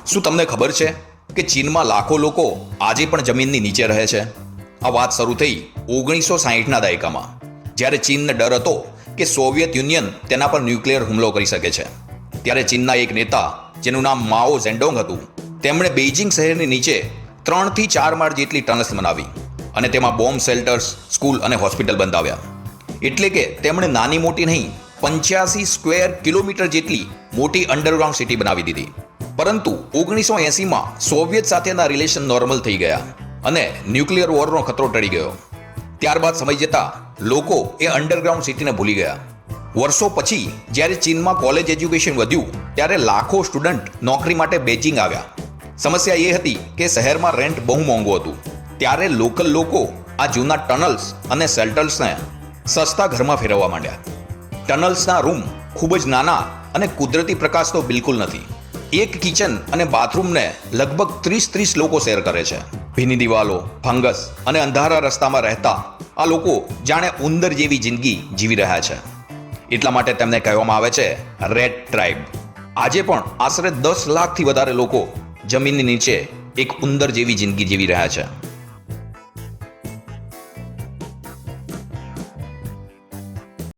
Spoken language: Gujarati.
શું તમને ખબર છે કે ચીનમાં લાખો લોકો આજે પણ જમીનની નીચે રહે છે? આ વાત શરૂ થઈ 1960ના દાયકામાં, જ્યારે ચીનને ડર હતો કે સોવિયત યુનિયન તેના પર ન્યુક્લિયર હુમલો કરી શકે છે. ત્યારે ચીનના એક નેતા, જેનું નામ માઓ ઝેડોંગ હતું, તેમણે બેઇજિંગ શહેરની નીચે 3 થી 4 માળ જેટલી ટનલ્સ બનાવી અને તેમાં બોમ્બ શેલ્ટર્સ, સ્કૂલ અને હોસ્પિટલ બંધાવ્યા. એટલે કે તેમણે નાની મોટી નહીં, 85 સ્ક્વેર કિલોમીટર જેટલી મોટી અંડરગ્રાઉન્ડ સિટી બનાવી દીધી. પરંતુ 1980માં સોવિયત સાથેના રિલેશન નોર્મલ થઈ ગયા અને ન્યુક્લિયર વોરનો ખતરો ટળી ગયો. ત્યારબાદ સમય જતાં લોકો એ અંડરગ્રાઉન્ડ સિટીને ભૂલી ગયા. વર્ષો પછી જ્યારે ચીનમાં કોલેજ એજ્યુકેશન વધ્યું, ત્યારે લાખો સ્ટુડન્ટ નોકરી માટે બેઇજિંગ આવ્યા. સમસ્યા એ હતી કે શહેરમાં રેન્ટ બહુ મોંઘું હતું. ત્યારે લોકલ લોકો આ જૂના ટનલ્સ અને શેલ્ટર્સને સસ્તા ઘરમાં ફેરવવા માંડ્યા. ટનલ્સના રૂમ ખૂબ જ નાના અને કુદરતી પ્રકાશ તો બિલકુલ નથી. એક કિચન અને બાથરૂમને લગભગ 30 લોકો શેર કરે છે. ભીની દિવાલો, ફંગસ અને અંધારા રસ્તામાં રહેતા આ લોકો જાણે ઉંદર જેવી જિંદગી જીવી રહ્યા છે. એટલા માટે તેમને કહેવામાં આવે છે રેડ ટ્રાઇબ. આજે પણ આશરે 10 લાખથી વધારે લોકો જમીનની નીચે એક ઉંદર જેવી જિંદગી જીવી રહ્યા છે.